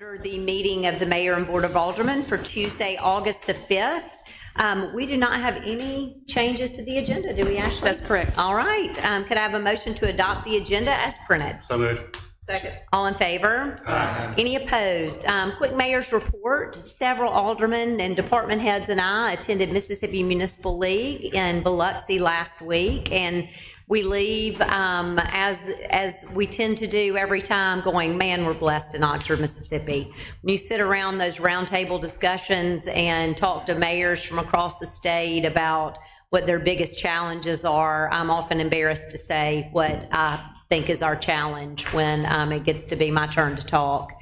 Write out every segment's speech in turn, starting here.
Order the meeting of the Mayor and Board of Aldermen for Tuesday, August the 5th. We do not have any changes to the agenda, do we, Ashley? That's correct. All right. Could I have a motion to adopt the agenda as printed? So moved. Second. All in favor? Aye. Any opposed? Quick mayor's report. Several aldermen and department heads and I attended Mississippi Municipal League in Biloxi last week, and we leave, as we tend to do every time, going, man, we're blessed in Oxford, Mississippi. When you sit around those roundtable discussions and talk to mayors from across the state about what their biggest challenges are, I'm often embarrassed to say what I think is our challenge when it gets to be my turn to talk.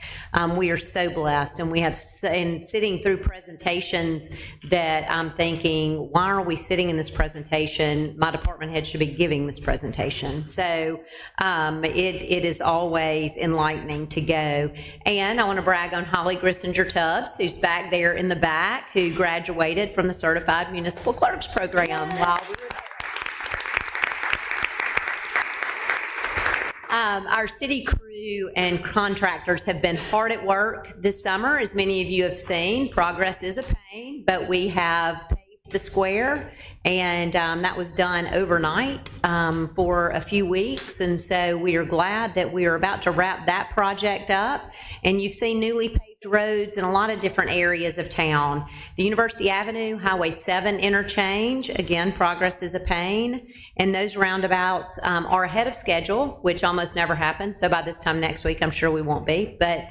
We are so blessed, and we have, and sitting through presentations that I'm thinking, why are we sitting in this presentation? My department head should be giving this presentation. So it is always enlightening to go. And I want to brag on Holly Grissinger-Tubbs, who's back there in the back, who graduated from the Certified Municipal Clerks Program while we were there. Our city crew and contractors have been hard at work this summer. As many of you have seen, progress is a pain, but we have paved the square, and that was done overnight for a few weeks, and so we are glad that we are about to wrap that project up. And you've seen newly paved roads in a lot of different areas of town. The University Avenue, Highway 7 interchange, again, progress is a pain, and those roundabouts are ahead of schedule, which almost never happens, so by this time next week, I'm sure we won't be, but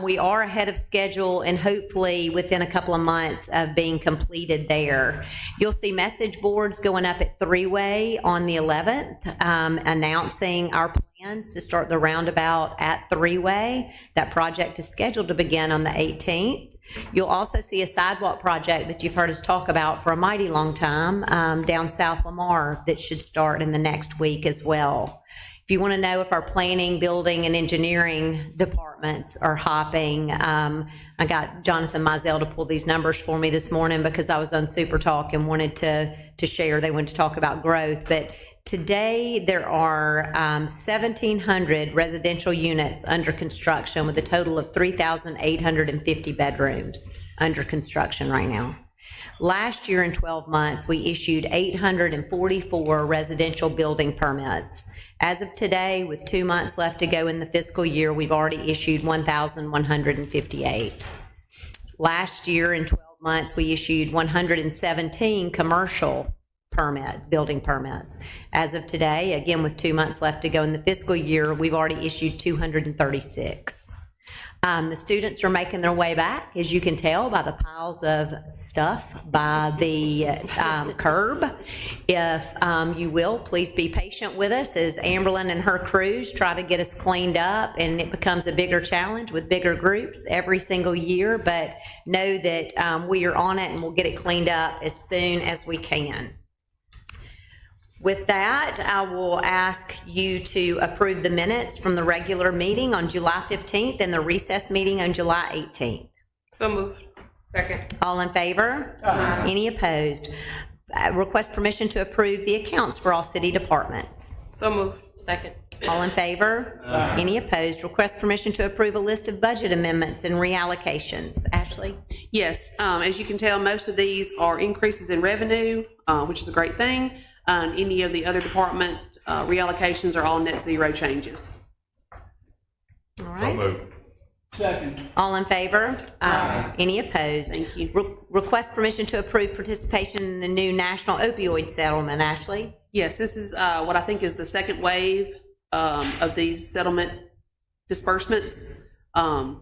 we are ahead of schedule, and hopefully within a couple of months of being completed there. You'll see message boards going up at Three-Way on the 11th, announcing our plans to start the roundabout at Three-Way. That project is scheduled to begin on the 18th. You'll also see a sidewalk project that you've heard us talk about for a mighty long time down South Lamar that should start in the next week as well. If you want to know if our planning, building, and engineering departments are hopping, I got Jonathan Mizell to pull these numbers for me this morning because I was on Super Talk and wanted to share. They wanted to talk about growth, but today there are 1,700 residential units under construction with a total of 3,850 bedrooms under construction right now. Last year in 12 months, we issued 844 residential building permits. As of today, with 2 months left to go in the fiscal year, we've already issued 1,158. Last year in 12 months, we issued 117 commercial building permits. As of today, again, with 2 months left to go in the fiscal year, we've already issued 236. The students are making their way back, as you can tell by the piles of stuff by the curb. If you will, please be patient with us as Amberlyn and her crews try to get us cleaned up, and it becomes a bigger challenge with bigger groups every single year, but know that we are on it and we'll get it cleaned up as soon as we can. With that, I will ask you to approve the minutes from the regular meeting on July 15th and the recess meeting on July 18th. So moved. Second. All in favor? Aye. Any opposed? Request permission to approve the accounts for all city departments. So moved. Second. All in favor? Aye. Any opposed? Request permission to approve a list of budget amendments and reallocations. Ashley? Yes, as you can tell, most of these are increases in revenue, which is a great thing. And any of the other department reallocations are all net zero changes. All right. So moved. Second. All in favor? Aye. Any opposed? Thank you. Request permission to approve participation in the new national opioid settlement. Ashley? Yes, this is what I think is the second wave of these settlement disbursements,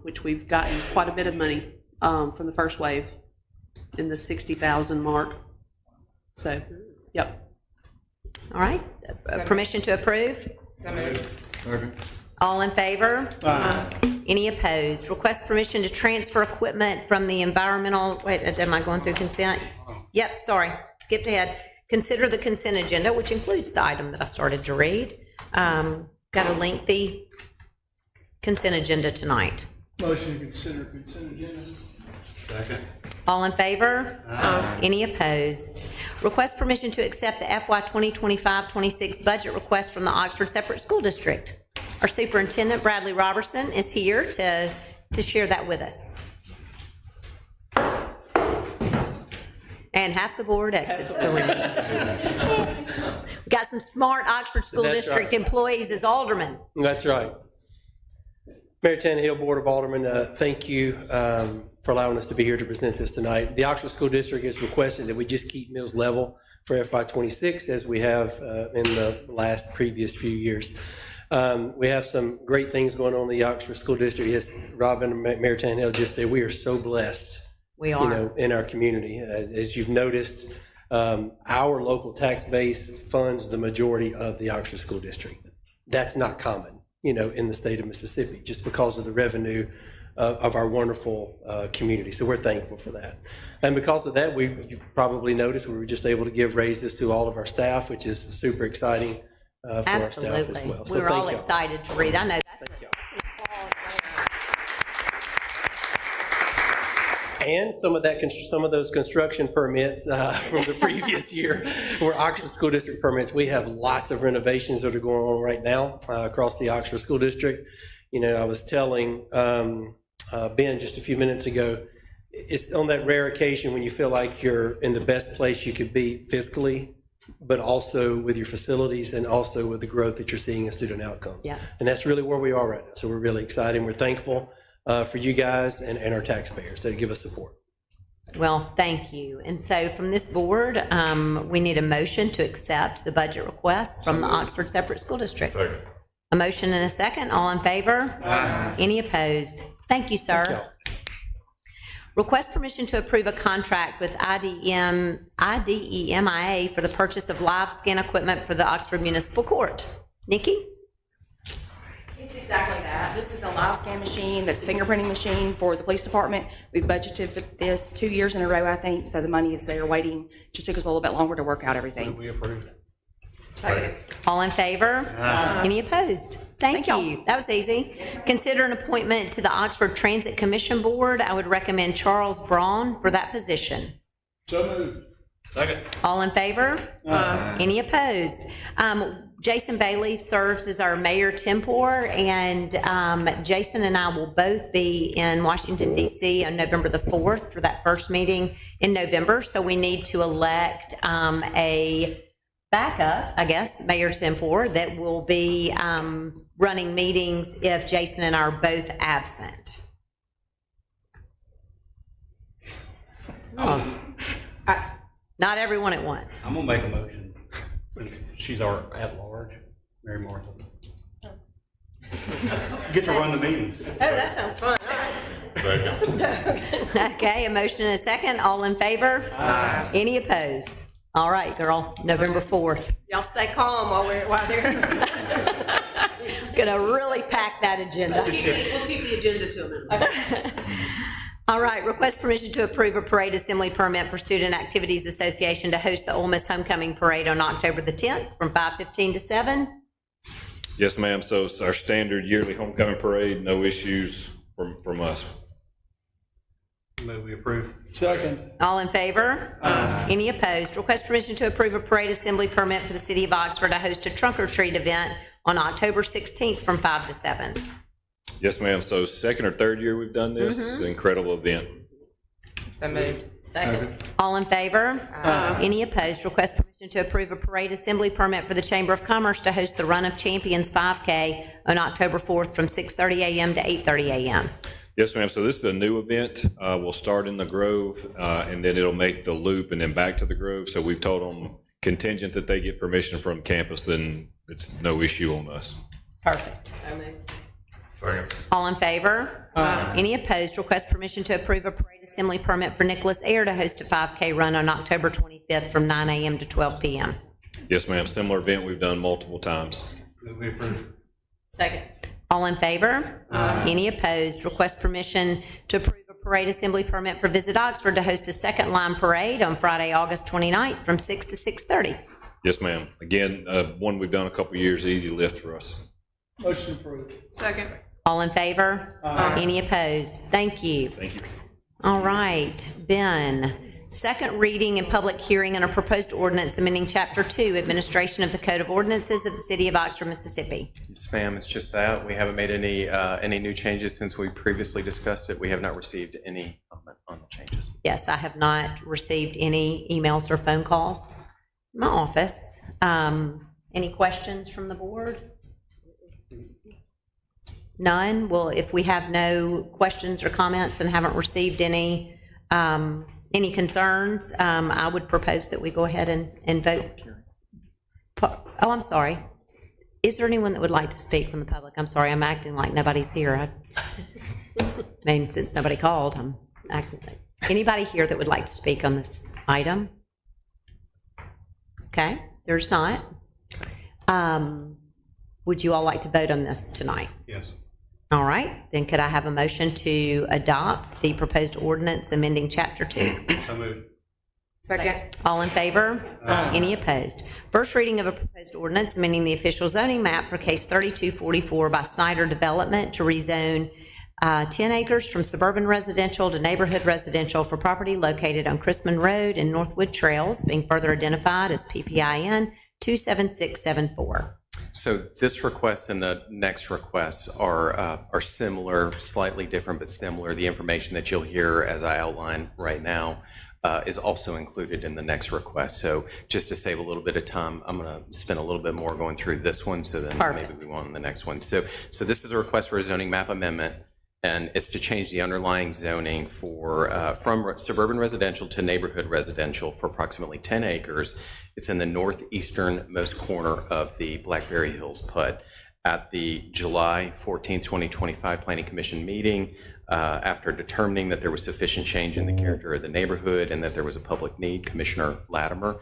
which we've gotten quite a bit of money from the first wave in the 60,000 mark. So, yep. All right. Permission to approve? Second. All in favor? Aye. Any opposed? Request permission to transfer equipment from the environmental, wait, am I going through consent? Yep, sorry, skipped ahead. Consider the consent agenda, which includes the item that I started to read. Got a lengthy consent agenda tonight. Motion to consider consent agenda. Second. All in favor? Aye. Any opposed? Request permission to accept the FY 2025-26 budget request from the Oxford Separate School District. Our superintendent, Bradley Robertson, is here to to share that with us. And half the board exits the room. We got some smart Oxford School That's District right. employees as aldermen. That's right. Mayor Tannehill, Board of Aldermen, thank you for allowing us to be here to present this tonight. The Oxford School District is requesting that we just keep meals level for FY26 as we have in the last previous few years. We have some great things going on in the Oxford School District. Yes, Robin and Mayor Tannehill just said we are so blessed. We are. You know, in our community. As you've noticed, our local tax base funds the majority of the Oxford School District. That's not common, you know, in the state of Mississippi, just because of the revenue of our wonderful community. So we're thankful for that. And because of that, you've probably noticed we were just able to give raises to all of our staff, which is super exciting for our staff as Absolutely. well. We So were thank all y'all. excited to read. I know that's Thank y'all. an applause there. And some of those construction permits from the previous year were Oxford School District permits. We have lots of renovations that are going on right now across the Oxford School District. You know, I was telling Ben just a few minutes ago, it's on that rare occasion when you feel like you're in the best place you could be fiscally, but also with your facilities and also with the growth that you're seeing in student outcomes. Yeah. And that's really where we are right now. So we're really excited. We're thankful for you guys and our taxpayers that give us support. Well, thank you. And so from this board, we need a motion to accept the budget request from the Oxford Separate School District. Second. A motion and a second. All in favor? Any opposed? Thank you, sir. Thank y'all. Request permission to approve a contract with IDEMIA for the purchase of live scan equipment for the Oxford Municipal Court. Nikki? It's exactly that. This is a live scan machine that's fingerprinting machine for the police department. We've budgeted for this 2 years in a row, I think, so the money is there waiting. Just took us a little bit longer to work out everything. We approve. All in favor? Any opposed? Thank Thank y'all. you. That was easy. Consider an appointment to the Oxford Transit Commission Board. I would recommend Charles Braun for that position. So moved. Second. All in favor? Any opposed? Jason Bailey serves as our mayor tempore, and Jason and I will both be in Washington DC on November the 4th for that first meeting in November. So we need to elect a backup, I guess, mayor tempore that will be running meetings if Jason and I are both absent. Not everyone at once. I'm gonna make a motion, since she's our at-large, Mary Martha. Get to run the meeting. Oh, that sounds fun. Second. Okay, a motion and a second. All in favor? Any opposed? All right, girl, November 4th. Y'all stay calm while they're. Gonna really pack that agenda. We'll keep the agenda to a minimum. All right, request permission to approve a parade assembly permit for Student Activities Association to host the Ole Miss Homecoming Parade on October the 10th from 5:15 to 7. Yes, ma'am. So it's our standard yearly homecoming parade, no issues from us. Move we approve. Second. All in favor? Any opposed? Request permission to approve a parade assembly permit for the City of Oxford to host a trunk or treat event on October 16th from 5 to 7. Yes, ma'am. So second or third year we've done this. It's an incredible event. So moved. Second. All in favor? Any opposed? Request permission to approve a parade assembly permit for the Chamber of Commerce to host the Run of Champions 5K on October 4th from 6:30 a.m. to 8:30 a.m. Yes, ma'am. So this is a new event. We'll start in the Grove, and then it'll make the loop and then back to the Grove. So we've told them contingent that they get permission from campus, then it's no issue on us. Perfect. Second. All in favor? Any opposed? Request permission to approve a parade assembly permit for Nicholas Air to host a 5K run on October 25th from 9 a.m. to 12 p.m. Yes, ma'am. Similar event we've done multiple times. Move we approve. Second. All in favor? Any opposed? Request permission to approve a parade assembly permit for Visit Oxford to host a second line parade on Friday, August 29th from 6 to 6:30. Yes, ma'am. Again, one we've done a couple years, easy lift for us. Motion approved. Second. All in favor? Any opposed? Thank you. Thank you. All right, Ben, Second reading and public hearing on a proposed ordinance amending Chapter 2, Administration of the Code of Ordinances of the City of Oxford, Mississippi. Yes, ma'am, it's just that. We haven't made any new changes since we previously discussed it. We have not received any comment on the changes. Yes, I have not received any emails or phone calls in my office. Any questions from the board? None? Well, if we have no questions or comments and haven't received any concerns, I would propose that we go ahead and vote. Oh, I'm sorry. Is there anyone that would like to speak from the public? I'm sorry, I'm acting like nobody's here. I mean, since nobody called, I'm acting like. Anybody here that would like to speak on this item? Okay, there's not. Would you all like to vote on this tonight? Yes. All right, then could I have a motion to adopt the proposed ordinance amending Chapter 2? So moved. Second. All in favor? Any opposed? First reading of a proposed ordinance amending the official zoning map for case 3244 by Snyder Development to rezone 10 acres from suburban residential to neighborhood residential for property located on Chrisman Road and Northwood Trails, being further identified as PPIN 27674. So this request and the next requests are similar, slightly different, but similar. The information that you'll hear as I outline right now is also included in the next request. So just to save a little bit of time, I'm going to spend a little bit more going through this one, so then Perfect. maybe we want on the next one. So this is a request for a zoning map amendment, and it's to change the underlying zoning for from suburban residential to neighborhood residential for approximately 10 acres. It's in the northeasternmost corner of the Blackberry Hills PUD. At the July 14, 2025 Planning Commission meeting, after determining that there was sufficient change in the character of the neighborhood and that there was a public need, Commissioner Latimer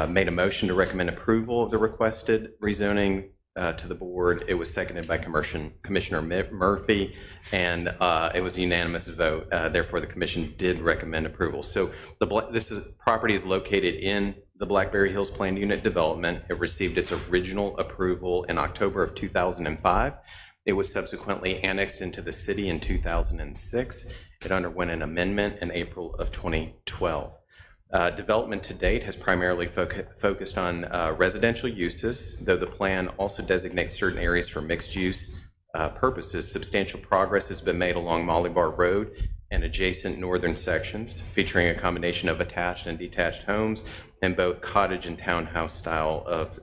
made a motion to recommend approval of the requested rezoning to the board. It was seconded by Commissioner Murphy, and it was a unanimous vote. Therefore, the commission did recommend approval. So property is located in the Blackberry Hills Planned Unit Development. It received its original approval in October of 2005. It was subsequently annexed into the city in 2006. It underwent an amendment in April of 2012. Development to date has primarily focused on residential uses, though the plan also designates certain areas for mixed-use purposes. Substantial progress has been made along Molly Bar Road and adjacent northern sections, featuring a combination of attached and detached homes and both cottage and townhouse style of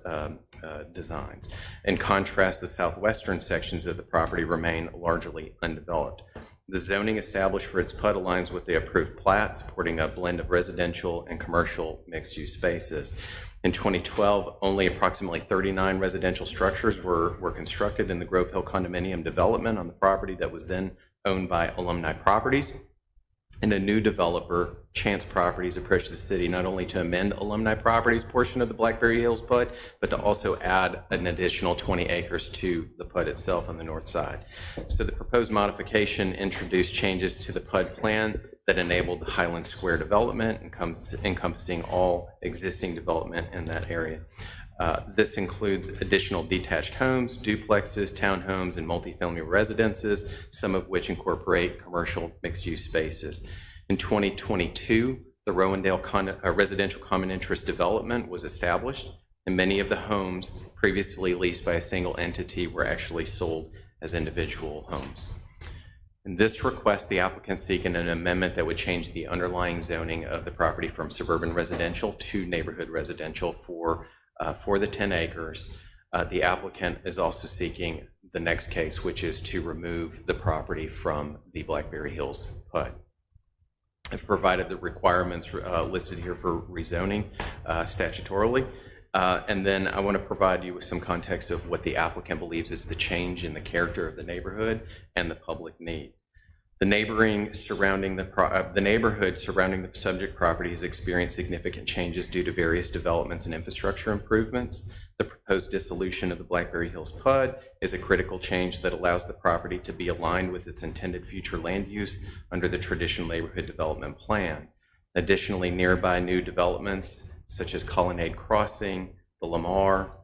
designs. In contrast, the southwestern sections of the property remain largely undeveloped. The zoning established for its PUD aligns with the approved plat, supporting a blend of residential and commercial mixed-use spaces. In 2012, only approximately 39 residential structures were constructed in the Grove Hill condominium development on the property that was then owned by Alumni Properties. And a new developer, Chance Properties, approached the city not only to amend Alumni Properties portion of the Blackberry Hills PUD, but to also add an additional 20 acres to the PUD itself on the north side. So the proposed modification introduced changes to the PUD plan that enabled Highland Square development, encompassing all existing development in that area. This includes additional detached homes, duplexes, townhomes, and multifamily residences, some of which incorporate commercial mixed-use spaces. In 2022, the Rowendale Residential Common Interest Development was established, and many of the homes previously leased by a single entity were actually sold as individual homes. In this request, the applicant seeking an amendment that would change the underlying zoning of the property from suburban residential to neighborhood residential for the 10 acres. The applicant is also seeking the next case, which is to remove the property from the Blackberry Hills PUD. I've provided the requirements listed here for rezoning statutorily. And then I want to provide you with some context of what the applicant believes is the change in the character of the neighborhood and the public need. The neighborhood surrounding the subject property has experienced significant changes due to various developments and infrastructure improvements. The proposed dissolution of the Blackberry Hills PUD is a critical change that allows the property to be aligned with its intended future land use under the traditional neighborhood development plan. Additionally, nearby new developments such as Colonnade Crossing, the Lamar,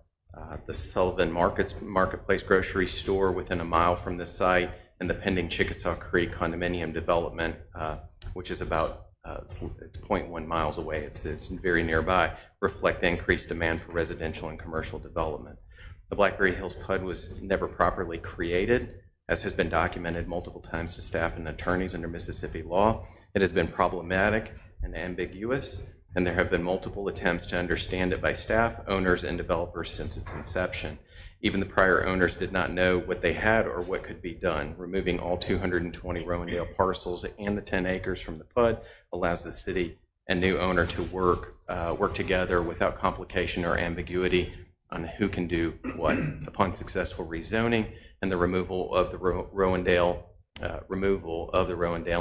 the Sullivan Marketplace grocery store within a mile from the site, and the pending Chickasaw Creek condominium development, which is about it's 0.1 miles away, it's very nearby, reflect the increased demand for residential and commercial development. The Blackberry Hills PUD was never properly created, as has been documented multiple times to staff and attorneys under Mississippi law. It has been problematic and ambiguous, and there have been multiple attempts to understand it by staff, owners, and developers since its inception. Even the prior owners did not know what they had or what could be done. Removing all 220 Rowandale parcels and the 10 acres from the PUD allows the city and new owner to work together without complication or ambiguity on who can do what. Upon successful rezoning and the removal of the Rowandale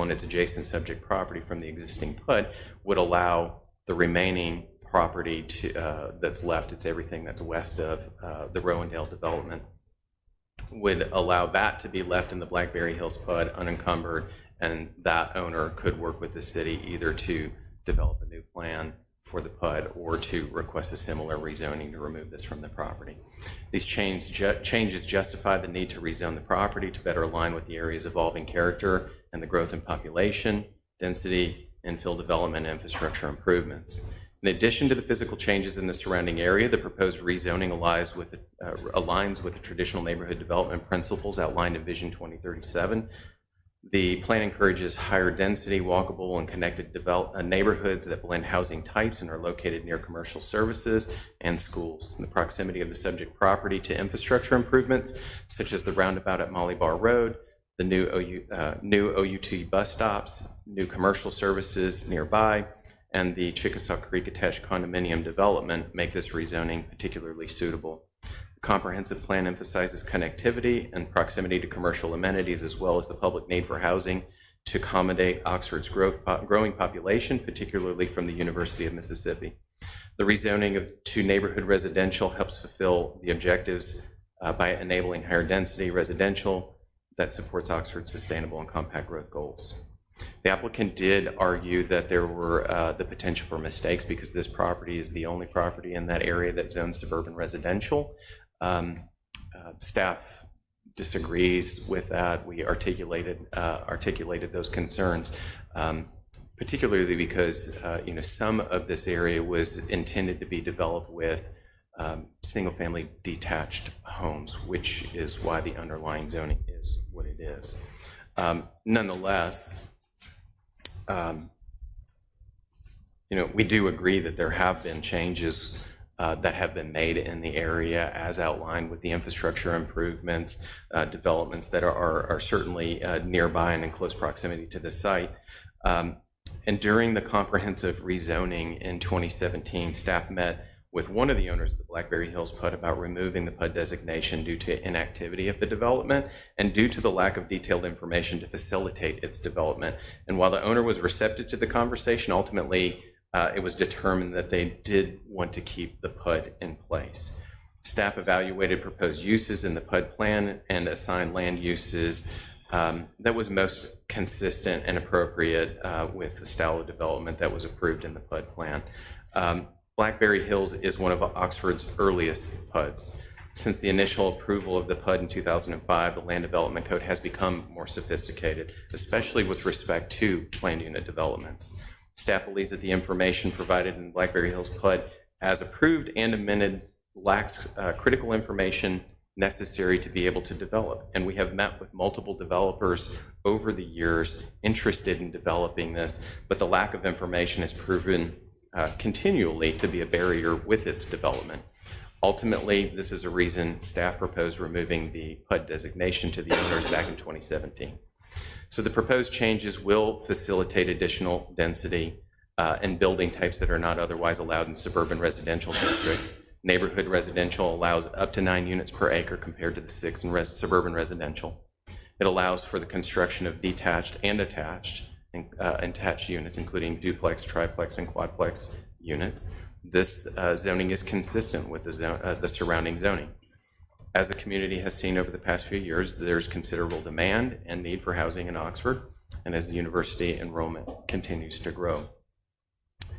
and its adjacent subject property from the existing PUD would allow the remaining property to that's left, it's everything that's west of the Rowandale development, would allow that to be left in the Blackberry Hills PUD unencumbered, and that owner could work with the city either to develop a new plan for the PUD or to request a similar rezoning to remove this from the property. These changes justify the need to rezone the property to better align with the area's evolving character and the growth in population, density, infill development, and infrastructure improvements. In addition to the physical changes in the surrounding area, the proposed rezoning aligns with the traditional neighborhood development principles outlined in Vision 2037. The plan encourages higher density, walkable, and connected neighborhoods that blend housing types and are located near commercial services and schools. And the proximity of the subject property to infrastructure improvements, such as the roundabout at Molly Bar Road, the new OUT bus stops, new commercial services nearby, and the Chickasaw Creek attached condominium development make this rezoning particularly suitable. The comprehensive plan emphasizes connectivity and proximity to commercial amenities, as well as the public need for housing to accommodate Oxford's growing population, particularly from the University of Mississippi. The rezoning to neighborhood residential helps fulfill the objectives by enabling higher density residential that supports Oxford's sustainable and compact growth goals. The applicant did argue that there were the potential for mistakes because this property is the only property in that area that zones suburban residential. Staff disagrees with that. We articulated those concerns, particularly because some of this area was intended to be developed with single-family detached homes, which is why the underlying zoning is what it is. Nonetheless, we do agree that there have been changes that have been made in the area as outlined with the infrastructure improvements, developments that are certainly nearby and in close proximity to the site. And during the comprehensive rezoning in 2017, staff met with one of the owners of the Blackberry Hills PUD about removing the PUD designation due to inactivity of the development and due to the lack of detailed information to facilitate its development. And while the owner was receptive to the conversation, ultimately it was determined that they did want to keep the PUD in place. Staff evaluated proposed uses in the PUD plan and assigned land uses that was most consistent and appropriate with the style of development that was approved in the PUD plan. Blackberry Hills is one of Oxford's earliest PUDs. Since the initial approval of the PUD in 2005, the Land Development Code has become more sophisticated, especially with respect to planned unit developments. Staff believes that the information provided in Blackberry Hills PUD as approved and amended lacks critical information necessary to be able to develop. And we have met with multiple developers over the years interested in developing this, but the lack of information has proven continually to be a barrier with its development. Ultimately, this is a reason staff proposed removing the PUD designation to the owners back in 2017. So the proposed changes will facilitate additional density and building types that are not otherwise allowed in suburban residential district. Neighborhood residential allows up to 9 units per acre compared to the 6 in suburban residential. It allows for the construction of detached and attached units, including duplex, triplex, and quadplex units. This zoning is consistent with the surrounding zoning. As the community has seen over the past few years, there's considerable demand and need for housing in Oxford, and as the university enrollment continues to grow.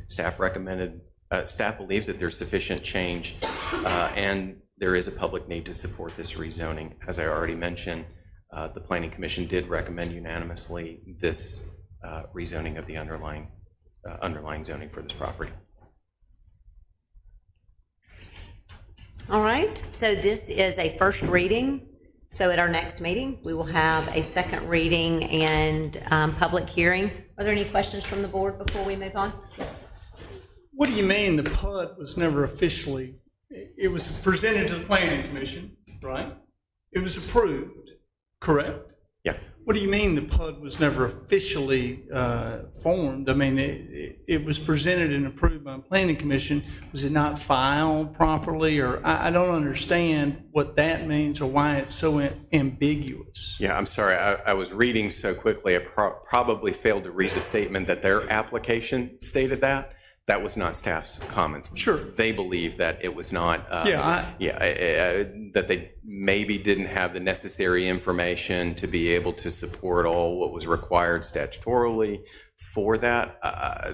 Staff believes that there's sufficient change and there is a public need to support this rezoning. As I already mentioned, the Planning Commission did recommend unanimously this rezoning of the underlying underlying zoning for this property. All right, so this is a first reading. So at our next meeting, we will have a second reading and public hearing. Are there any questions from the board before we move on? What do you mean the PUD was never officially, it was presented to the planning commission, right? It was approved, correct? Yeah. What do you mean the PUD was never officially formed? I mean, it was presented and approved by the planning commission. Was it not filed properly? Or I don't understand what that means or why it's so ambiguous. Yeah, I'm sorry. I was reading so quickly, I probably failed to read the statement that their application stated that. That was not staff's comments. Sure. They believe that it was not, that they maybe didn't have the necessary information to be able to support all what was required statutorily for that.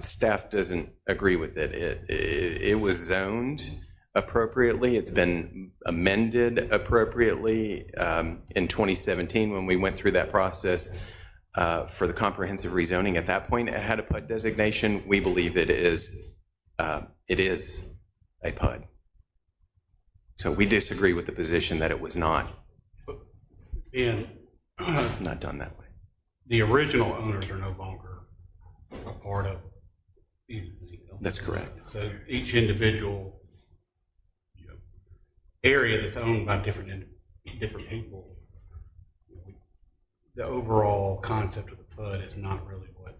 Staff doesn't agree with it. It was zoned appropriately. It's been amended appropriately. In 2017, when we went through that process, for the comprehensive rezoning, at that point, it had a PUD designation. We believe it is a PUD. So we disagree with the position that it was not And not done that way. the original owners are no longer a part of anything. That's correct. So each individual, area that's owned by different people, the overall concept of the PUD is not really what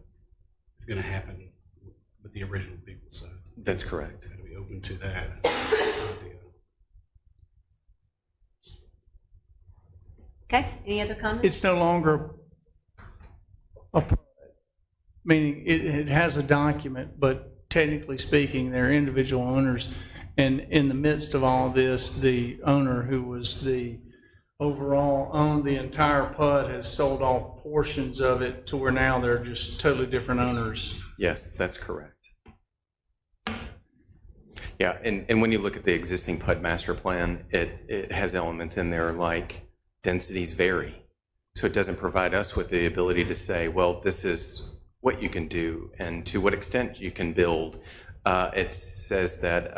is going to happen with the original people. So That's correct. to be open to that idea. Okay, any other comments? It's no longer a PUD, meaning it has a document, but technically speaking, they're individual owners. And in the midst of all this, the owner who was the overall owned the entire PUD has sold off portions of it to where now they're just totally different owners. Yes, that's correct. Yeah, and when you look at the existing PUD master plan, it has elements in there like densities vary. So it doesn't provide us with the ability to say, well, this is what you can do and to what extent you can build. It says that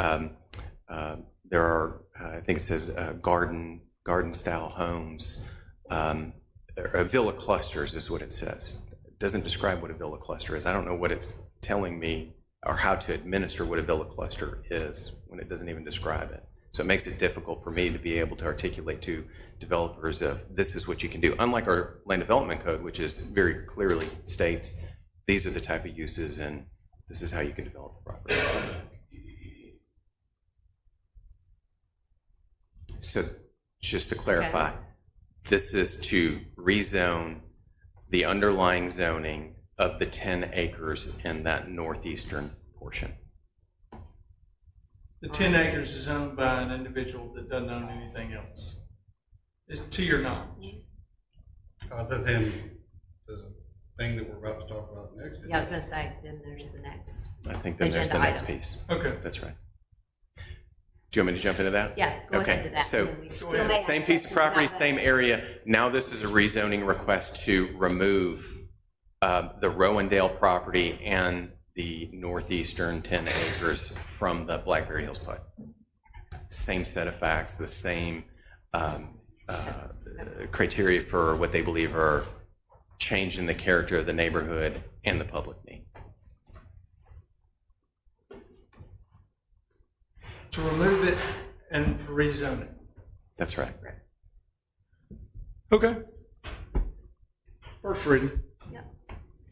there are, I think it says garden-style homes, or villa clusters is what it says. It doesn't describe what a villa cluster is. I don't know what it's telling me or how to administer what a villa cluster is when it doesn't even describe it. So it makes it difficult for me to be able to articulate to developers of this is what you can do. Unlike our land development code, which is very clearly states these are the type of uses and this is how you can develop the property. So just to clarify, this is to rezone the underlying zoning of the 10 acres in that northeastern portion. The 10 acres is owned by an individual that doesn't own anything else. It's to your knowledge. Other than the thing that we're about to talk about next. Yeah, I was gonna say, then there's the next. I think then there's the Agenda next item. piece. Okay. That's right. Do you want me to jump into that? Yeah, go ahead to that. So, and then we still may have same piece of questions property, about that. same area. Now this is a rezoning request to remove the Rowendale property and the northeastern 10 acres from the Blackberry Hills PUD. Same set of facts, the same criteria for what they believe are changing the character of the neighborhood and the public need. To remove it and rezone it. That's right. Okay. First reading. Yep.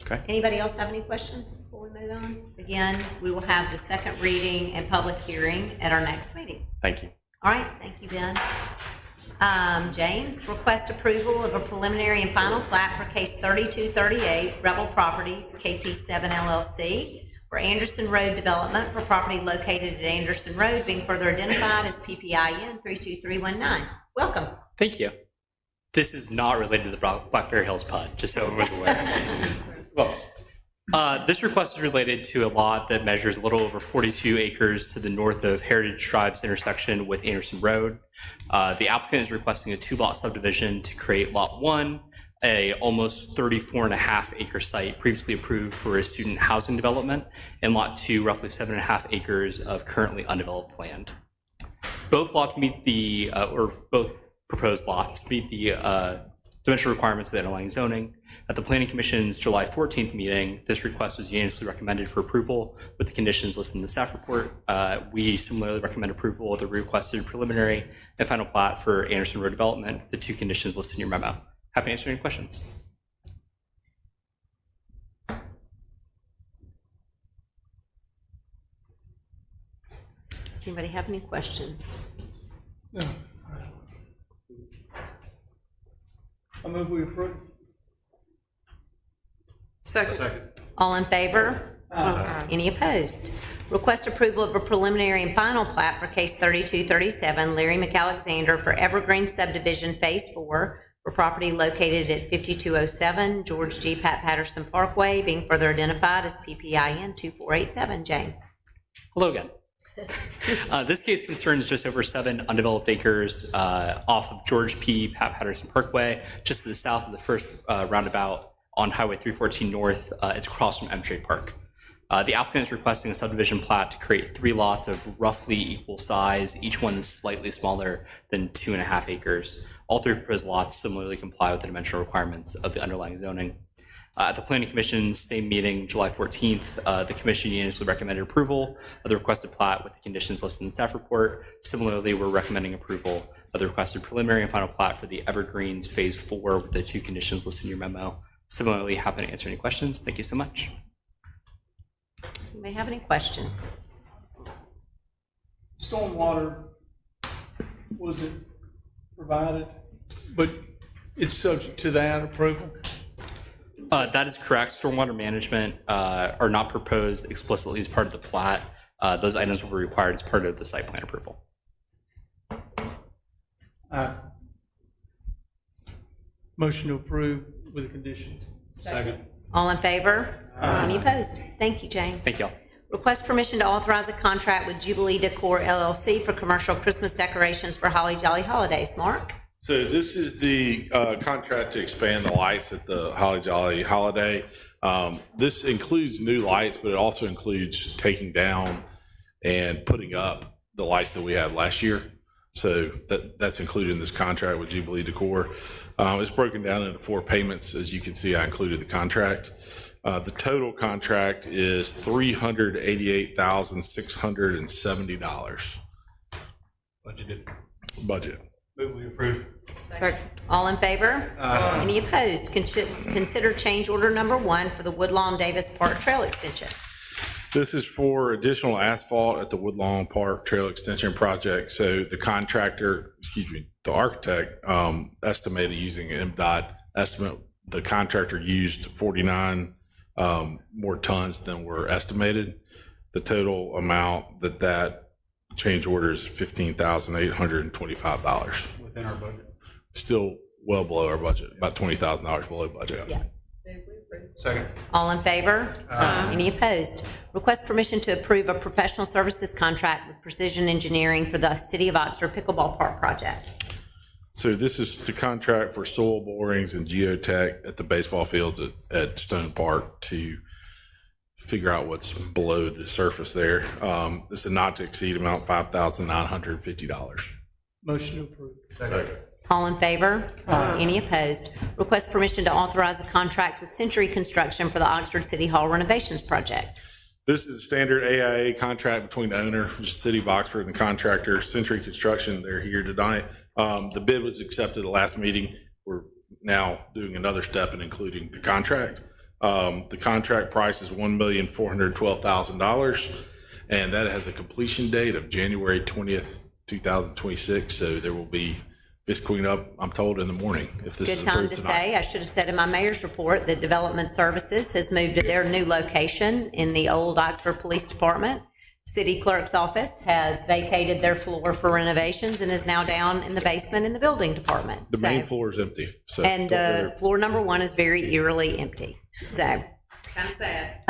Okay. Anybody else have any questions before we move on? Again, we will have the second reading and public hearing at our next meeting. Thank you. All right, thank you, Ben. James, request approval of a preliminary and final plat for case 3238, Rebel Properties, KP7 LLC, for Anderson Road Development for property located at Anderson Road, being further identified as PPIN 32319. Welcome. Thank you. This is not related to the Blackberry Hills PUD, just so everyone's aware. Well, this request is related to a lot that measures a little over 42 acres to the north of Heritage Drive's intersection with Anderson Road. The applicant is requesting a two-lot subdivision to create Lot 1 a almost 34.5-acre site previously approved for a student housing development, and Lot 2, roughly 7.5 acres of currently undeveloped land. Both lots meet the, or both proposed lots meet the dimensional requirements of the underlying zoning. At the Planning Commission's July 14th meeting, this request was unanimously recommended for approval with the conditions listed in the staff report. We similarly recommend approval of the requested preliminary and final plat for Anderson Road Development, the 2 conditions listed in your memo. Happy to answer any questions. Does anybody have any questions? I move we approve. Second. All in favor? Any opposed? Request approval of a preliminary and final plat for case 3237 Larry McAlexander for Evergreen Subdivision Phase 4 for property located at 5207 George G. Pat Patterson Parkway, being further identified as PPIN 2487. James. Hello again. This case concerns just over 7 undeveloped acres off of George P. Pat Patterson Parkway, just to the south of the first roundabout on Highway 314 North. It's across from M. Park. The applicant is requesting a subdivision plat to create 3 lots of roughly equal size. Each one is slightly smaller than 2.5 acres. All 3 proposed lots similarly comply with the dimensional requirements of the underlying zoning. At the Planning Commission's same meeting, July 14th, the Commission unanimously recommended approval of the requested plat with the conditions listed in the staff report. Similarly, we're recommending approval of the requested preliminary and final plat for the Evergreens Phase 4 with the 2 conditions listed in your memo. Similarly, happy to answer any questions. Thank you so much. You may have any questions? Stormwater wasn't provided, but it's subject to that approval? That is correct. Stormwater management are not proposed explicitly as part of the plat. Those items will be required as part of the site plan approval. Motion to approve with the conditions. Second. All in favor? Any opposed? Thank you, James. Thank you all. Request permission to authorize a contract with Jubilee Decor LLC for commercial Christmas decorations for Holly Jolly Holidays. Mark? So this is the contract to expand the lights at the Holly Jolly Holiday. This includes new lights, but it also includes taking down and putting up the lights that we had last year. So that's included in this contract with Jubilee Decor. It's broken down into 4 payments. As you can see, I included the contract. The total contract is $388,670. Budget. Move we approve. All in favor? Any opposed? Consider change order number 1 for the Woodlawn Davis Park Trail Extension. This is for additional asphalt at the Woodlawn Park Trail Extension Project. So the contractor, the architect estimated using an MDOT estimate. The contractor used 49 more tons than were estimated. The total amount that change order is $15,825. Within our budget. Still well below our budget, about $20,000 below budget. Yeah. Second. All in favor? Any opposed? Request permission to approve a professional services contract with Precision Engineering for the City of Oxford Pickleball Park project. So this is to contract for soil borings and geotech at the baseball fields at Stone Park to figure out what's below the surface there. This is a not to exceed amount, $5,950. Motion to approve. Second. All in favor? Any opposed? Request permission to authorize a contract with Century Construction for the Oxford City Hall renovations project. This is a standard AIA contract between the owner, the City of Oxford, and the contractor, Century Construction. They're here tonight. The bid was accepted at the last meeting. We're now doing another step in including the contract. The contract price is $1,412,000, and that has a completion date of January 20th, 2026. So there will be this cleanup, I'm told, in the morning if this Good is time approved to tonight. say, I should have said in my mayor's report that Development Services has moved to their new location in the old Oxford Police Department. City Clerk's office has vacated their floor for renovations and is now down in the basement in the building department. The main So- floor is empty. So And floor number 1 is very eerily empty. So Kind of sad.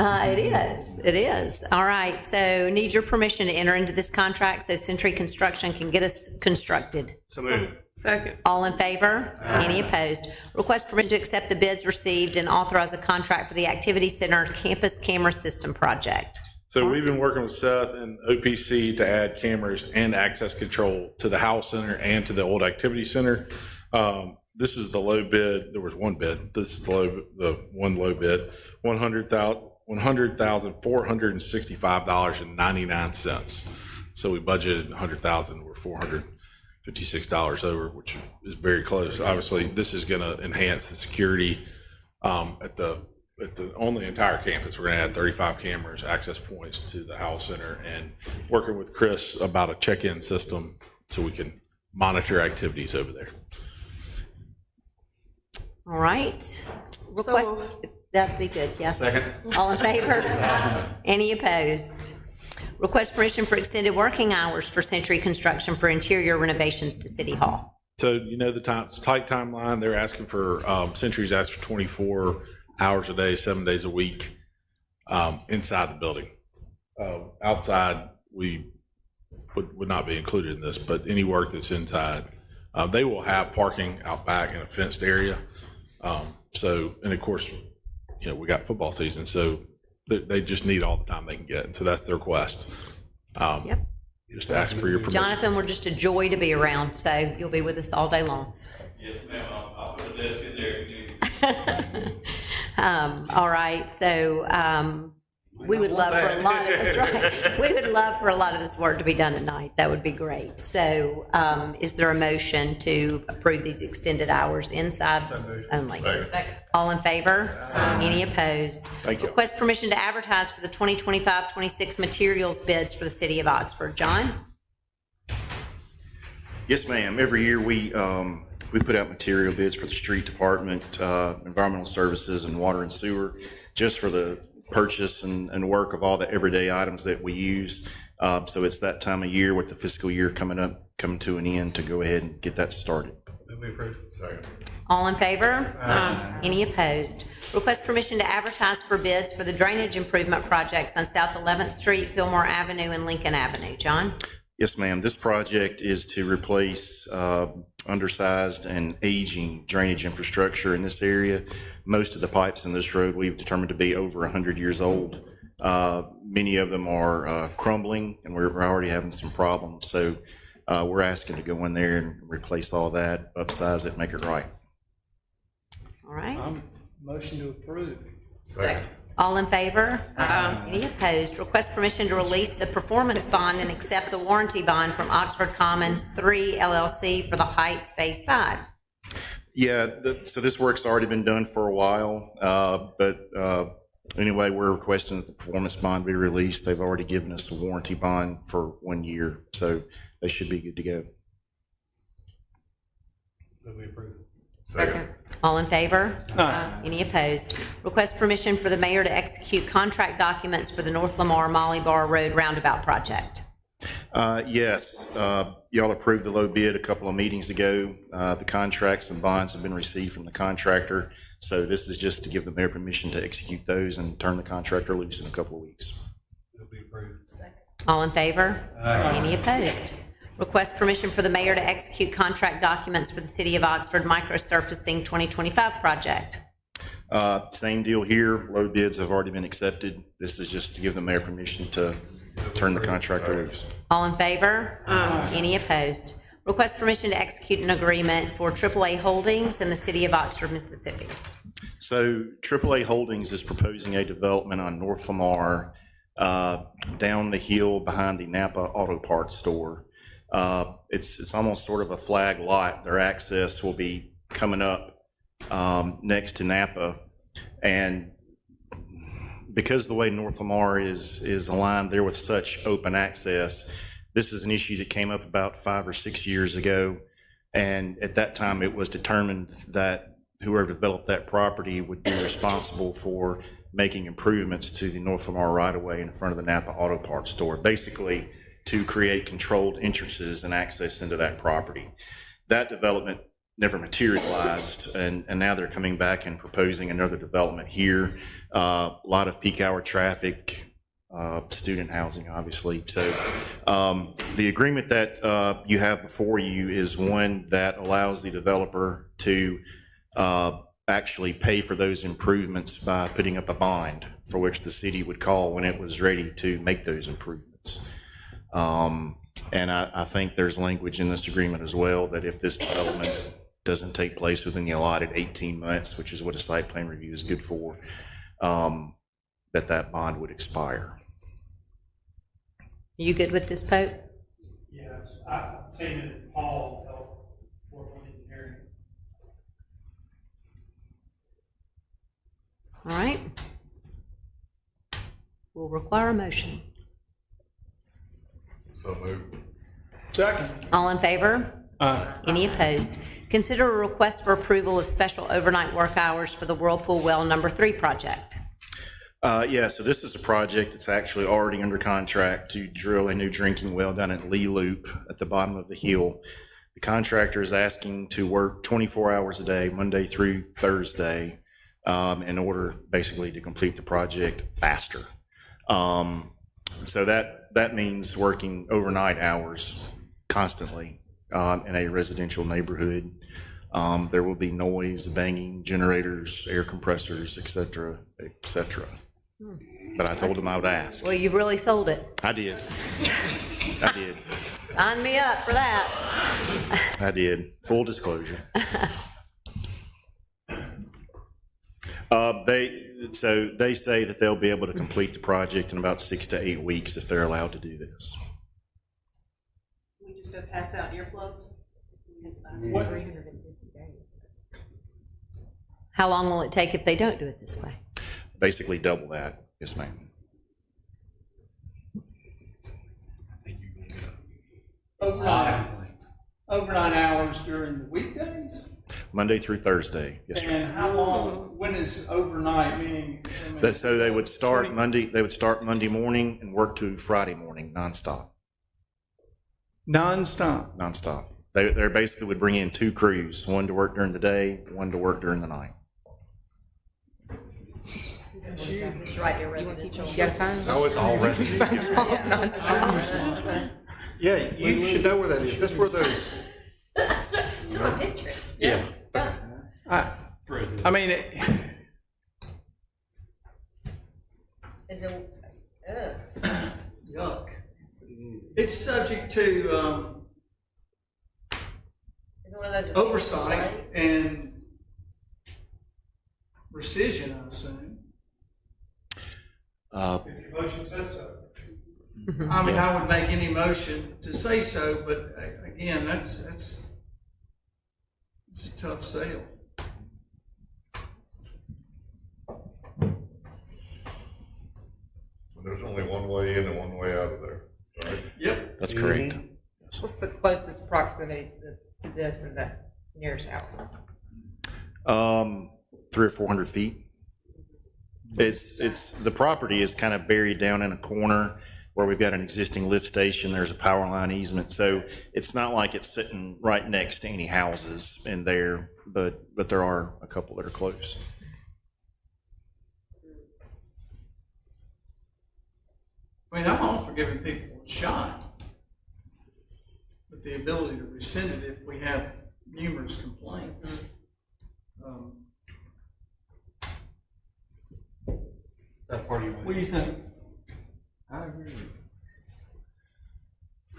it is. All right, so need your permission to enter into this contract so Century Construction can get us constructed. So move. Second. All in favor? Any opposed? Request permission to accept the bids received and authorize a contract for the Activity Center Campus Camera System Project. So we've been working with Seth and OPC to add cameras and access control to the House Center and to the old Activity Center. This is the low bid. There was one bid. This is the one low bid, $100,465.99. So we budgeted $100,000. We're $456 over, which is very close. Obviously, this is going to enhance the security on the entire campus. We're going to add 35 cameras, access points to the House Center, and working with Chris about a check-in system so we can monitor activities over there. All right. Request, that'd be good, yeah. Second. All in favor? Any opposed? Request permission for extended working hours for Century Construction for interior renovations to City Hall. So you know the time, it's a tight timeline. They're asking for, Century's asked for 24 hours a day, 7 days a week, inside the building. Outside, we would not be included in this, but any work that's inside, they will have parking out back in a fenced area. So, and of course, you know, we got football season, so they just need all the time they can get. And so that's their request. Yep. Just ask for your permission. Jonathan, we're just a joy to be around, so you'll be with us all day long. Yes, ma'am. I'll put a desk in there if you need. All right, so we would love for a lot of, that's right. We would love for a lot of this work to be done at night. That would be great. So is there a motion to approve these extended hours inside only? All in favor? Any opposed? Thank you. Request permission to advertise for the 2025-26 materials bids for the city of Oxford. John? Yes, ma'am. Every year we put out material bids for the street department, environmental services, and water and sewer, just for the purchase and work of all the everyday items that we use. So it's that time of year with the fiscal year coming to an end to go ahead and get that started. Move be approved. Second. All in favor? Any opposed? Request permission to advertise for bids for the drainage improvement projects on South 11th Street, Fillmore Avenue, and Lincoln Avenue. John? Yes, ma'am. This project is to replace undersized and aging drainage infrastructure in this area. Most of the pipes in this road we've determined to be over 100 years old. Many of them are crumbling, and we're already having some problems. So we're asking to go in there and replace all that, upsize it, make it right. All right. Motion to approve. Second. All in favor? Any opposed? Request permission to release the performance bond and accept the warranty bond from Oxford Commons 3 LLC for the Heights Phase 5. Yeah, so this work's already been done for a while, but anyway, we're requesting that the performance bond be released. They've already given us a warranty bond for 1 year, so they should be good to go. Move be approved. Second. All in favor? Any opposed? Request permission for the mayor to execute contract documents for the North Lamar Molly Bar Road Roundabout Project. Yes, y'all approved the low bid a couple of meetings ago. The contracts and bonds have been received from the contractor, so this is just to give the mayor permission to execute those and turn the contractor loose in a couple of weeks. Move be approved. All in favor? Any opposed? Request permission for the mayor to execute contract documents for the City of Oxford Microsurfacing 2025 project. Same deal here. Low bids have already been accepted. This is just to give the mayor permission to turn the contractor loose. All in favor? Any opposed? Request permission to execute an agreement for AAA Holdings in the City of Oxford, Mississippi. So AAA Holdings is proposing a development on North Lamar, down the hill behind the Napa Auto Parts store. It's almost sort of a flag lot. Their access will be coming up next to Napa, and because the way North Lamar is aligned there with such open access, this is an issue that came up about 5 or 6 years ago, and at that time it was determined that whoever developed that property would be responsible for making improvements to the North Lamar right-of-way in front of the Napa Auto Parts store, basically to create controlled entrances and access into that property. That development never materialized, and now they're coming back and proposing another development here. A lot of peak hour traffic, student housing, obviously. So the agreement that you have before you is one that allows the developer to actually pay for those improvements by putting up a bond for which the city would call when it was ready to make those improvements. And I think there's language in this agreement as well that if this development doesn't take place within the allotted 18 months, which is what a site plan review is good for, that bond would expire. You good with this, Pope? Yes, I've seen it, Paul help work on engineering. All right. Will require a motion. So moved. Second. All in favor? Any opposed? Consider a request for approval of special overnight work hours for the Whirlpool Well Number 3 project. Yeah, so this is a project that's actually already under contract to drill a new drinking well down at Lee Loop at the bottom of the hill. The contractor is asking to work 24 hours a day, Monday through Thursday, in order basically to complete the project faster. So that means working overnight hours constantly in a residential neighborhood. There will be noise, banging, generators, air compressors, et cetera, et cetera. But I told him I would ask. Well, you've really sold it. I did. I did. Sign me up for that. I did. Full disclosure. They say that they'll be able to complete the project in about 6 to 8 weeks if they're allowed to do this. Can we just go pass out earplugs? How long will it take if they don't do it this way? Basically double that. Yes, ma'am. Overnight hours during the weekdays? Monday through Thursday. Yes, sir. And how long, when is overnight, meaning? I mean, So they would start Monday morning and work to Friday morning, nonstop. Nonstop. Nonstop. They basically would bring in 2 crews, one to work during the day, one to work during the night. Just right there, residential. No, it's all residential. Yeah, you should know where that is. That's where those. It's a picture. Yeah. I mean, Is it, yuck. It's subject to is it one of those? oversight and rescission, I assume. If your motion says so. I mean, I would make any motion to say so, but again, it's a tough sale. There's only one way in and one way out of there, right? Yep. That's correct. What's the closest proximity to this and the nearest house? 300 or 400 feet. It's the property is kind of buried down in a corner where we've got an existing lift station. There's a power line easement, so it's not like it's sitting right next to any houses in there, but there are a couple that are close. I mean, I'm all for giving people a shot, but the ability to rescind it if we have numerous complaints. That part of you. What do you think? I agree.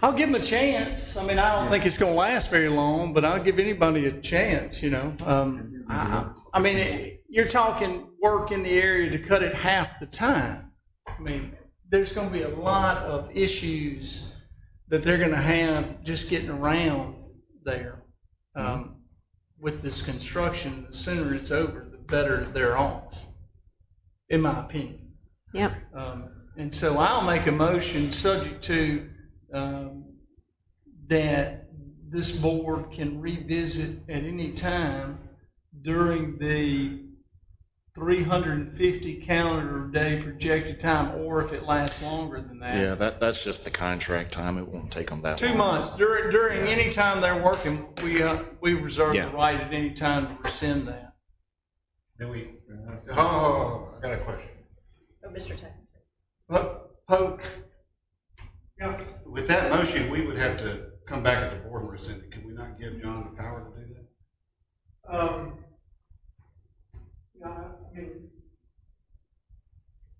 I'll give them a chance. I mean, I don't think it's gonna last very long, but I'll give anybody a chance, you know. I mean, you're talking work in the area to cut it half the time. I mean, there's gonna be a lot of issues that they're gonna have just getting around there. With this construction, the sooner it's over, the better they're off, in my opinion. Yep. And so I'll make a motion subject to that this board can revisit at any time during the 350 calendar day projected time, or if it lasts longer than that. Yeah, that's just the contract time. It won't take them that long. 2 months, during any time they're working, we reserve Yeah. the right at any time to rescind that. Oh, I got a question. Oh, Mr. Tucker. Pope, with that motion, we would have to come back as a board and rescind it. Can we not give John the power to do that? Yeah, I mean,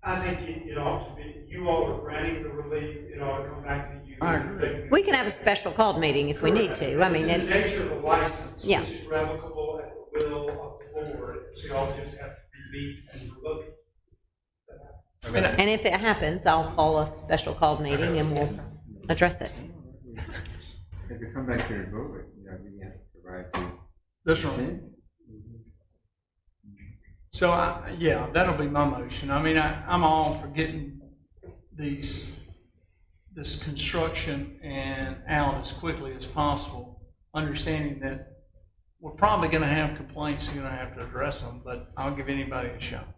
I think it ought to be, you all are granting the relief, it ought to come back to you. I agree. We can have a special called meeting if we need to. I mean, It's the nature of a license, Yeah. which is revocable at the will of the board, so y'all just have to meet and revoke it. and if it happens, I'll call a special called meeting and we'll address it. If you come back here and vote, you know, we have to provide the. That's right. So, yeah, that'll be my motion. I mean, I'm all for getting this construction and out as quickly as possible, understanding that we're probably gonna have complaints, you're gonna have to address them, but I'll give anybody a shot.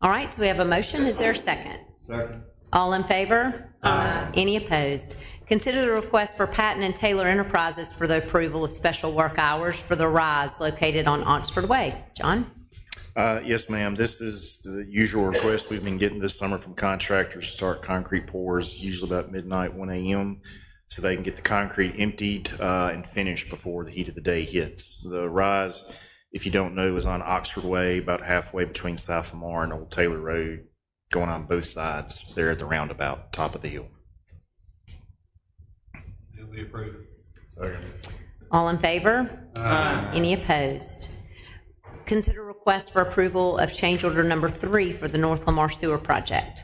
All right, so we have a motion. Is there a second? Second. All in favor? Aye. Any opposed? Consider the request for Patton and Taylor Enterprises for the approval of special work hours for the Rise located on Oxford Way. John? Yes, ma'am. This is the usual request we've been getting this summer from contractors to start concrete pours, usually about midnight, 1 a.m., so they can get the concrete emptied and finished before the heat of the day hits. The Rise, if you don't know, is on Oxford Way, about halfway between South Lamar and Old Taylor Road, going on both sides there at the roundabout, top of the hill. Do we approve? All in favor? Aye. Any opposed? Consider request for approval of change order number 3 for the North Lamar Sewer Project.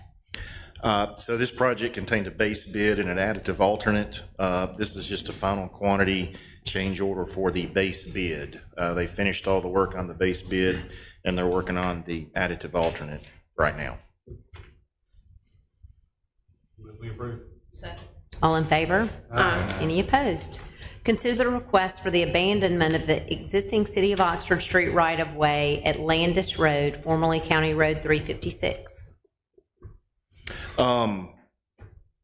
So this project contained a base bid and an additive alternate. This is just a final quantity change order for the base bid. They finished all the work on the base bid, and they're working on the additive alternate right now. We approve. All in favor? Aye. Any opposed? Consider the request for the abandonment of the existing City of Oxford Street right-of-way at Landis Road, formerly County Road 356.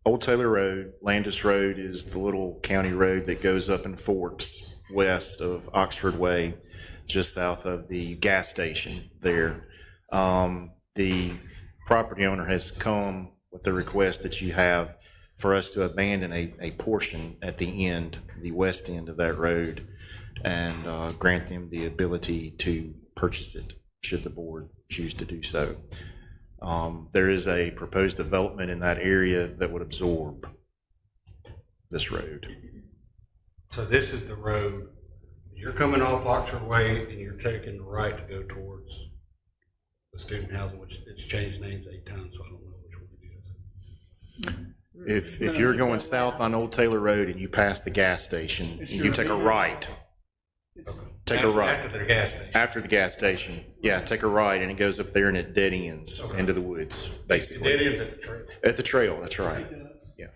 Old Taylor Road, Landis Road is the little county road that goes up and forks west of Oxford Way, just south of the gas station there. The property owner has come with the request that you have for us to abandon a portion at the end, the west end of that road, and grant them the ability to purchase it, should the board choose to do so. There is a proposed development in that area that would absorb this road. So this is the road, you're coming off Oxford Way and you're taking the right to go towards the student housing, which it's changed names 8 times, so I don't know which one it is. If you're going south on Old Taylor Road and you pass the gas station, you take a right. Take a right. After the gas station. After the gas station, yeah, take a right, and it goes up there and it dead ends into the woods, basically. Dead ends at the trail. At the trail, that's right. Yeah.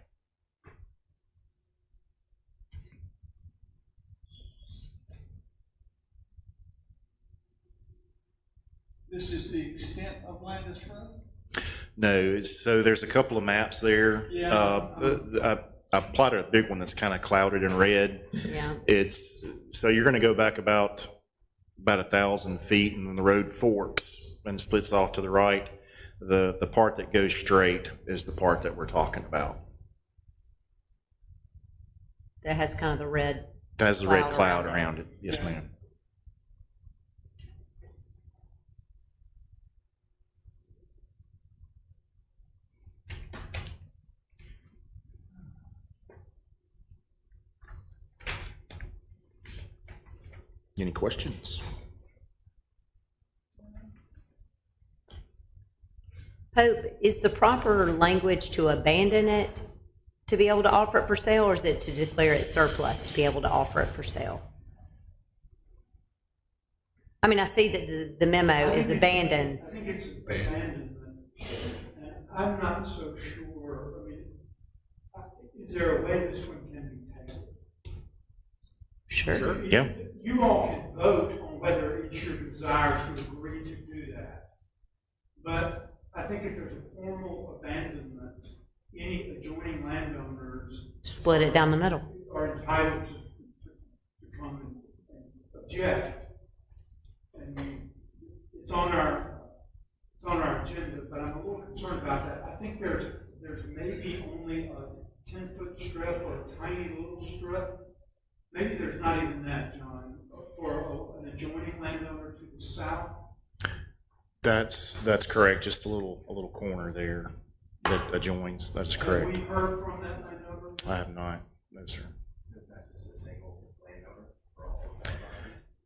This is the extent of Landis Road? No, so there's a couple of maps there. Yeah. I plotted a big one that's kind of clouded in red. Yeah. So you're going to go back about 1,000 feet, and then the road forks and splits off to the right. The part that goes straight is the part that we're talking about. That has kind of the red. It has the red Cloud cloud around around it. Yes, ma'am. Any questions? Pope, is the proper language to abandon it to be able to offer it for sale, or is it to declare it surplus to be able to offer it for sale? I mean, I see that the memo is abandoned. I think it's abandonment. And I'm not so sure, I mean, is there a way this one can be tabled? Sure. Yeah. You all can vote on whether it's your desire to agree to do that. But I think if there's a formal abandonment, any adjoining landowners Split it down the middle. are entitled to come and object. And it's on our agenda, but I'm a little concerned about that. I think there's be only a 10-foot strip or a tiny little strip. Maybe there's not even that, John, for an adjoining landowner to the south. That's correct, just a little corner there that adjoins, that is Have correct. we heard from that landowner? I have not, no, sir.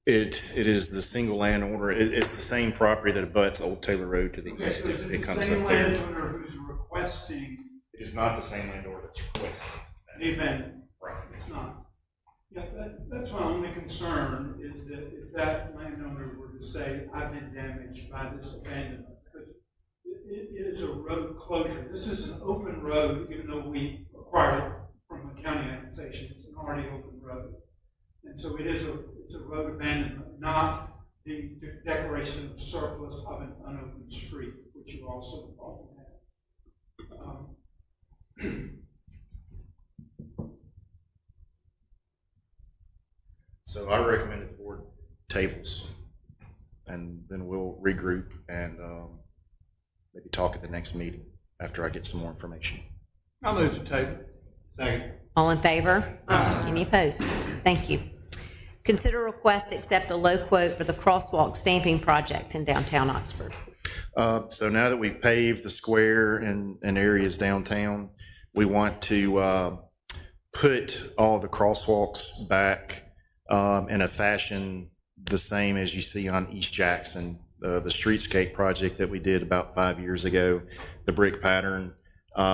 It is the single landowner, it's the same property that abuts Old Taylor Road to the Okay, east, so is it it the comes same up there. landowner who's requesting It is not the same landowner that's requesting. the abandonment? Right. It's not. Yeah, that's my only concern, is that if that landowner were to say, I've been damaged by this abandonment, because it is a road closure. This is an open road, even though we acquired it from a county annexation, it's an already open road. And so it's a road abandonment, not the declaration of surplus of an unopened street, which you also often have. So I recommend that the board tables, and then we'll regroup and maybe talk at the next meeting after I get some more information. I'll move to table. Second. All in favor? Any opposed? Thank you. Consider request to accept a low quote for the crosswalk stamping project in downtown Oxford. So now that we've paved the square and areas downtown, we want to put all the crosswalks back in a fashion the same as you see on East Jackson, the streetscape project that we did about 5 years ago, the brick pattern.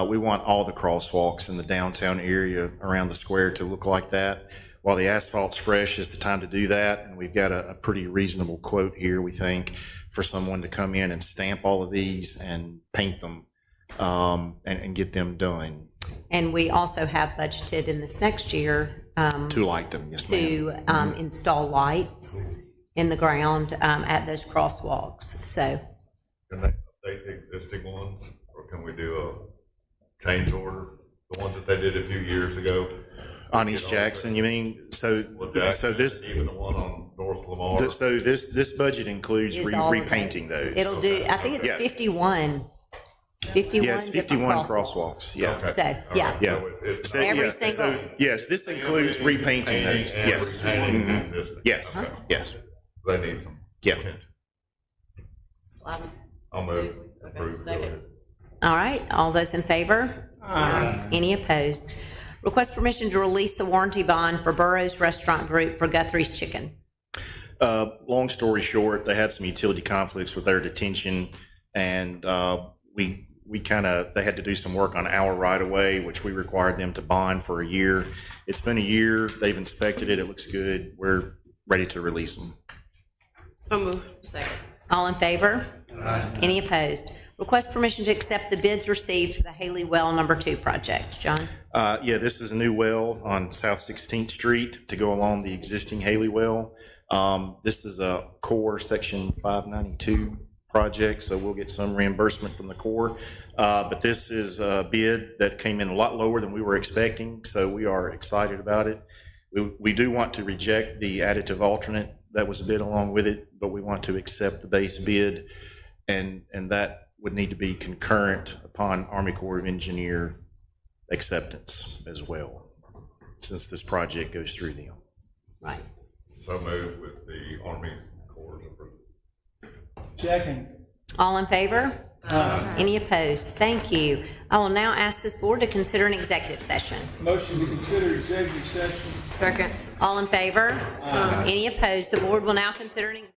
We want all the crosswalks in the downtown area around the square to look like that. While the asphalt's fresh, it's the time to do that, and we've got a pretty reasonable quote here, we think, for someone to come in and stamp all of these and paint them and get them done. And we also have budgeted in this next year To light them, yes, ma'am. to install lights in the ground at those crosswalks. So Can they update the existing ones, or can we do a change order? The ones that they did a few years ago? On East Jackson, you mean? So this, Even the one on North Lamar? so this budget includes is all of repainting those. It'll do, I think it's Yeah. 51 Yes, different 51 crosswalks. crosswalks, yeah. Okay. So, yeah. All right. Yeah. So it's So, not- Every yeah, single- so, yes, this includes repainting those, And yes. repainting the Mhm. existing. Yes, Okay. yes, They need some yeah. attention. I'll move. Approve. Go ahead. All right, all those in favor? Any opposed? Request permission to release the warranty bond for Burroughs Restaurant Group for Guthrie's Chicken. Long story short, they had some utility conflicts with their detention, and they had to do some work on our right-of-way, which we required them to bond for a year. It's been a year, they've inspected it, it looks good, we're ready to release them. So move. Second. All in favor? Any opposed? Request permission to accept the bids received for the Haley Well Number 2 project. John? Yeah, this is a new well on South 16th Street to go along the existing Haley well. This is a Corps Section 592 project, so we'll get some reimbursement from the Corps. But this is a bid that came in a lot lower than we were expecting, so we are excited about it. We do want to reject the additive alternate that was bid along with it, but we want to accept the base bid, and that would need to be concurrent upon Army Corps of Engineer acceptance as well, since this project goes through them. Right. So move with the Army Corps approval. Second. All in favor? Any opposed? Thank you. I will now ask this board to consider an executive session. Motion to consider executive session. Second. All in favor? Any opposed? The board will now consider an executive